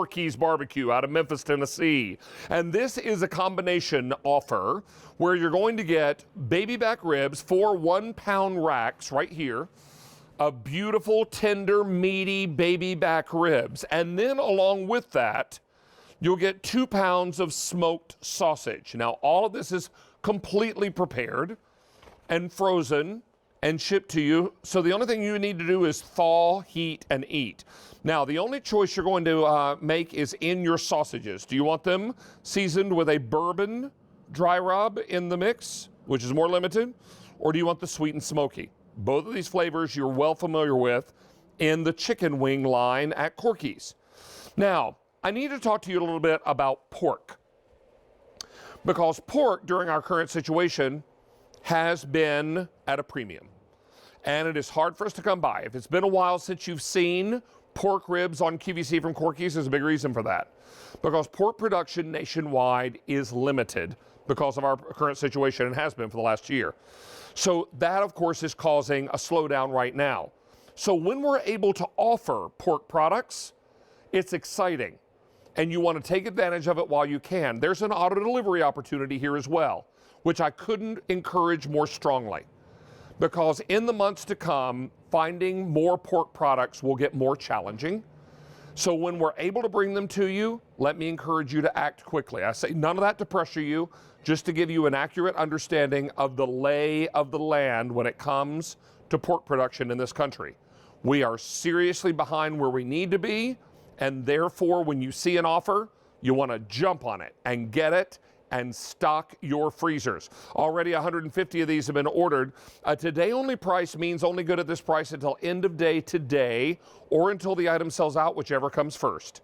Corky's BBQ out of Memphis, Tennessee. And this is a combination offer where you're going to get baby back ribs, 4 1-pound racks right here of beautiful, tender, meaty baby back ribs. And then along with that, you'll get 2 pounds of smoked sausage. Now, all of this is completely prepared and frozen and shipped to you. So the only thing you need to do is thaw, heat, and eat. Now, the only choice you're going to make is in your sausages. Do you want them seasoned with a bourbon dry rub in the mix, which is more limited, or do you want the sweet and smoky? Both of these flavors you're well familiar with in the chicken wing line at Corky's. Now, I need to talk to you a little bit about pork, because pork during our current situation has been at a premium, and it is hard for us to come by. If it's been a while since you've seen pork ribs on QVC from Corky's, there's a big reason for that, because pork production nationwide is limited because of our current situation and has been for the last year. So that, of course, is causing a slowdown right now. So when we're able to offer pork products, it's exciting, and you want to take advantage of it while you can. There's an auto delivery opportunity here as well, which I couldn't encourage more strongly, because in the months to come, finding more pork products will get more challenging. So when we're able to bring them to you, let me encourage you to act quickly. I say none of that to pressure you, just to give you an accurate understanding of the lay of the land when it comes to pork production in this country. We are seriously behind where we need to be, and therefore when you see an offer, you want to jump on it and get it and stock your freezers. Already 150 of these have been ordered. Today only price means only good at this price until end of day today, or until the item sells out, whichever comes first.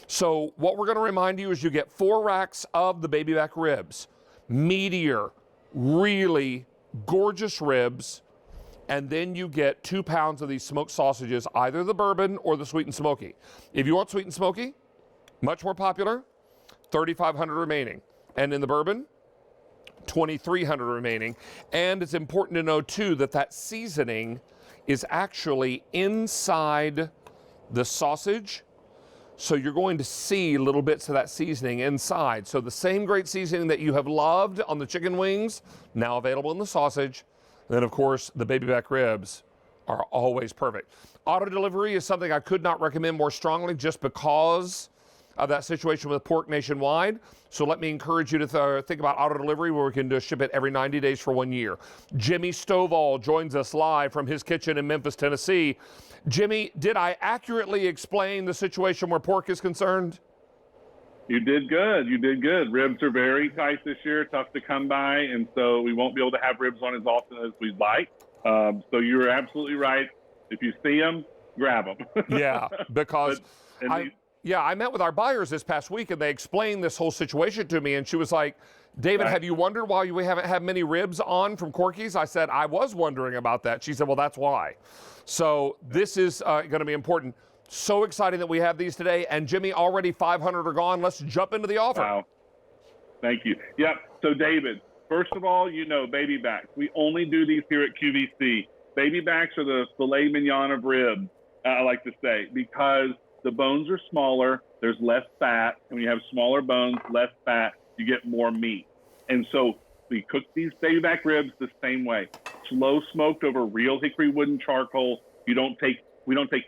So what we're going to remind you is you get 4 racks of the baby back ribs, meatier, really gorgeous ribs, and then you get 2 pounds of these smoked sausages, either the bourbon or the sweet and smoky. If you want sweet and smoky, much more popular, 3,500 remaining. And in the bourbon, 2,300 remaining. And it's important to know, too, that that seasoning is actually inside the sausage. So you're going to see little bits of that seasoning inside. So the same great seasoning that you have loved on the chicken wings, now available in the sausage. Then, of course, the baby back ribs are always perfect. Auto delivery is something I could not recommend more strongly, just because of that situation with pork nationwide. So let me encourage you to think about auto delivery, where we can just ship it every 90 days for 1 year. Jimmy Stovall joins us live from his kitchen in Memphis, Tennessee. Jimmy, did I accurately explain the situation where pork is concerned? You did good. You did good. Ribs are very tight this year, tough to come by, and so we won't be able to have ribs on as often as we'd like. So you're absolutely right. If you see them, grab them. Yeah, because I met with our buyers this past week, and they explained this whole situation to me, and she was like, David, have you wondered why we haven't had many ribs on from Corky's? I said, I was wondering about that. She said, well, that's why. So this is going to be important. So exciting that we have these today. And Jimmy, already 500 are gone. Let's jump into the offer. Wow. Thank you. Yep. So David, first of all, you know, baby backs. We only do these here at QVC. Baby backs are the filet mignon of ribs, I like to say, because the bones are smaller, there's less fat, and when you have smaller bones, less fat, you get more meat. And so we cook these baby back ribs the same way. Slow smoked over real hickory wood and charcoal. We don't take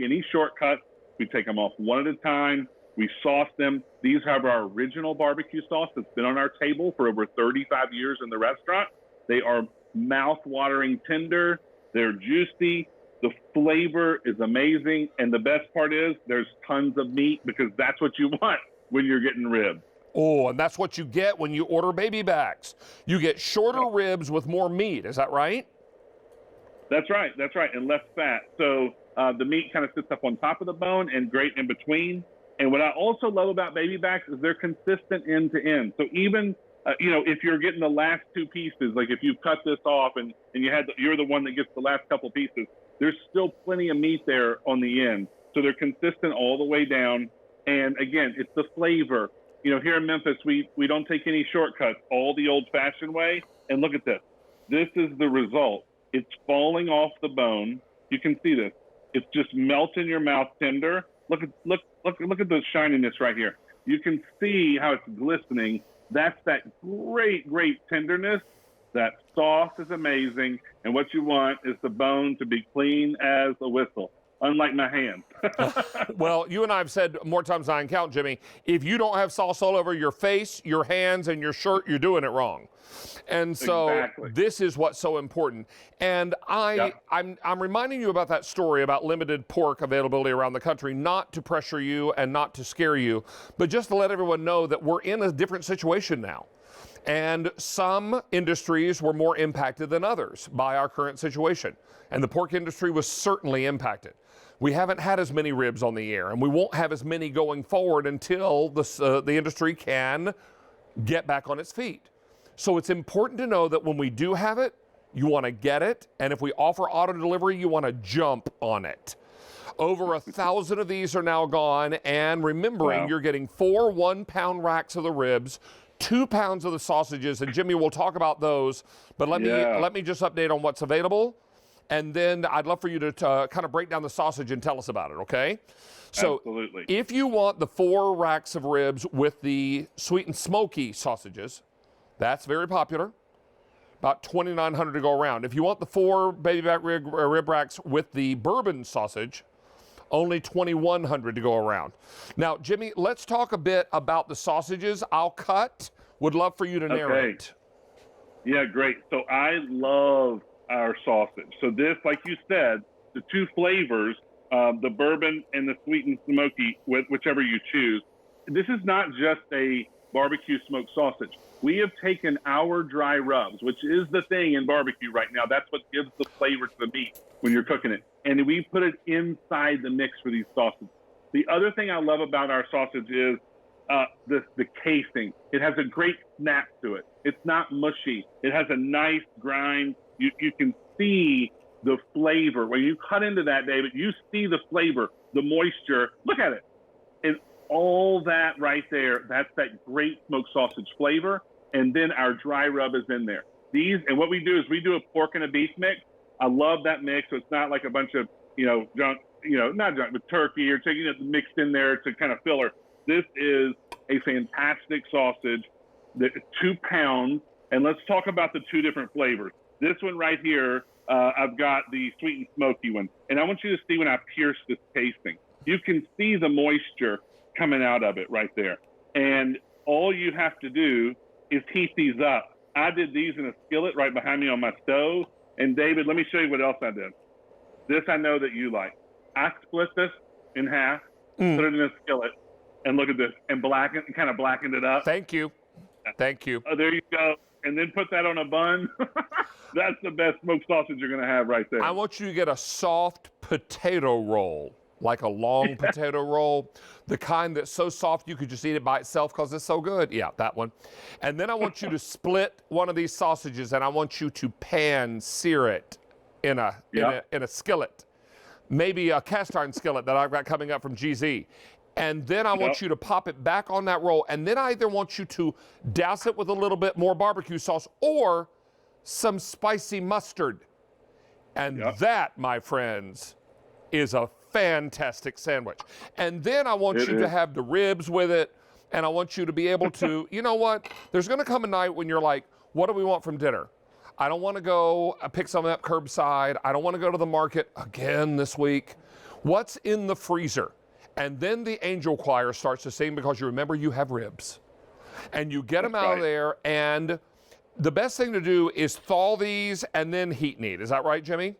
any shortcuts. We take them off one at a time. We sauce them. These have our original barbecue sauce that's been on our table for over 35 years in the restaurant. They are mouth-watering tender. They're juicy. The flavor is amazing. And the best part is there's tons of meat, because that's what you want when you're getting ribs. Oh, and that's what you get when you order baby backs. You get shorter ribs with more meat. Is that right? That's right. That's right. And less fat. So the meat kind of sits up on top of the bone and great in between. And what I also love about baby backs is they're consistent end to end. So even, if you're getting the last 2 pieces, like if you cut this off and you're the one that gets the last couple pieces, there's still plenty of meat there on the end. So they're consistent all the way down. And again, it's the flavor. Here in Memphis, we don't take any shortcuts, all the old-fashioned way. And look at this. This is the result. It's falling off the bone. You can see this. It's just melt in your mouth tender. Look at the shininess right here. You can see how it's glistening. That's that great tenderness. That sauce is amazing, and what you want is the bone to be clean as a whistle, unlike my hand. Well, you and I have said more times than I can count, Jimmy, if you don't have sauce all over your face, your hands, and your shirt, you're doing it wrong. And so Exactly. this is what's so important. And I'm reminding you about that story about limited pork availability around the country, not to pressure you and not to scare you, but just to let everyone know that we're in a different situation now. And some industries were more impacted than others by our current situation. And the pork industry was certainly impacted. We haven't had as many ribs on the air, and we won't have as many going forward until the industry can get back on its feet. So it's important to know that when we do have it, you want to get it. And if we offer auto delivery, you want to jump on it. Over 1,000 of these are now gone. And remembering, you're getting 4 1-pound racks of the ribs, 2 pounds of the sausages, and Jimmy will talk about those, but let me just update on what's available, and then I'd love for you to kind of break down the sausage and tell us about it, okay? So Absolutely. If you want the 4 racks of ribs with the sweet and smoky sausages, that's very popular, about $2,900 to go around. If you want the 4 baby back rib racks with the bourbon sausage, only $2,100 to go around. Now, Jimmy, let's talk a bit about the sausages. I'll cut. Would love for you to narrate. Yeah, great. So I love our sausage. So this, like you said, the 2 flavors, the bourbon and the sweet and smoky, whichever you choose. This is not just a barbecue smoked sausage. We have taken our dry rubs, which is the thing in barbecue right now. That's what gives the flavor to the meat when you're cooking it. And we put it inside the mix for these sausages. The other thing I love about our sausage is the casing. It has a great snap to it. It's not mushy. It has a nice grind. You can see the flavor. When you cut into that, David, you see the flavor, the moisture. Look at it. And all that right there, that's that great smoked sausage flavor. And then our dry rub is in there. And what we do is we do a pork and a beef mix. I love that mix. So it's not like a bunch of, junk, not junk, but turkey or chicken that's mixed in there to kind of filler. This is a fantastic sausage, 2 pounds. And let's talk about the 2 different flavors. This one right here, I've got the sweet and smoky one. And I want you to see when I pierce this casing. You can see the moisture coming out of it right there. And all you have to do is heat these up. I did these in a skillet right behind me on my stove. And David, let me show you what else I did. This I know that you like. I split this in half, put it in a skillet, and look at this, and kind of blackened it up. Thank you. Thank you. Oh, there you go. And then put that on a bun. That's the best smoked sausage you're going to have right there. I want you to get a soft potato roll, like a long potato roll, the kind that's so soft you could just eat it by itself because it's so good. Yeah, that one. And then I want you to split one of these sausages, and I want you to pan sear it in a skillet, maybe a cast iron skillet that I've got coming up from GZ. And then I want you to pop it back on that roll. And then I either want you to douse it with a little bit more barbecue sauce or some spicy mustard. And that, my friends, is a fantastic sandwich. And then I want you to have the ribs with it. And I want you to be able to, you know what? There's going to come a night when you're like, what do we want from dinner? I don't want to go pick something up curbside. I don't want to go to the market again this week. What's in the freezer? And then the angel choir starts to sing because you remember you have ribs. And you get them out of there, and the best thing to do is thaw these and then heat and eat. Is that right, Jimmy?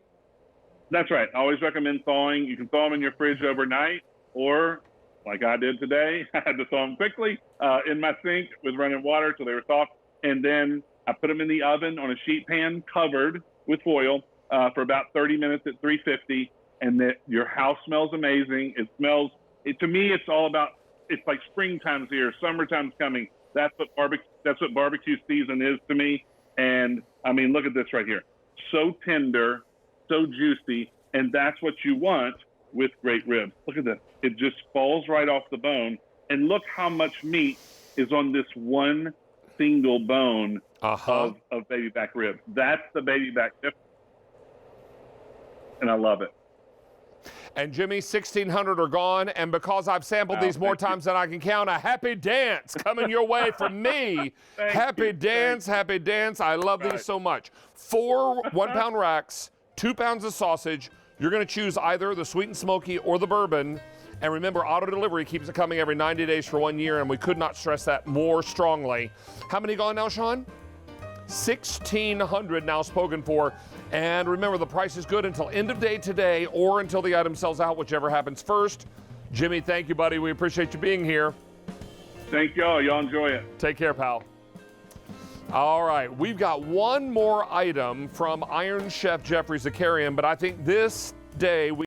That's right. I always recommend thawing. You can thaw them in your fridge overnight, or like I did today, I had to thaw them quickly in my sink with running water till they were soft. And then I put them in the oven on a sheet pan covered with foil for about 30 minutes at 350. And your house smells amazing. To me, it's all about, it's like springtime's here, summertime's coming. That's what barbecue season is to me. And I mean, look at this right here. So tender, so juicy, and that's what you want with great ribs. Look at this. It just falls right off the bone. And look how much meat is on this one single bone of baby back ribs. That's the baby back difference. And I love it. And Jimmy, 1,600 are gone. And because I've sampled these more times than I can count, a happy dance coming your way from me. Happy dance. I love these so much. 4 1-pound racks, 2 pounds of sausage. You're going to choose either the sweet and smoky or the bourbon. And remember, auto delivery keeps it coming every 90 days for 1 year, and we could not stress that more strongly. How many gone now, Sean? 1,600 now spoken for. And remember, the price is good until end of day today or until the item sells out, whichever happens first. Jimmy, thank you, buddy. We appreciate you being here. Thank y'all. Y'all enjoy it. Take care, pal. All right, we've got one more item from Iron Chef Jeffrey Zakarian, but I think this day we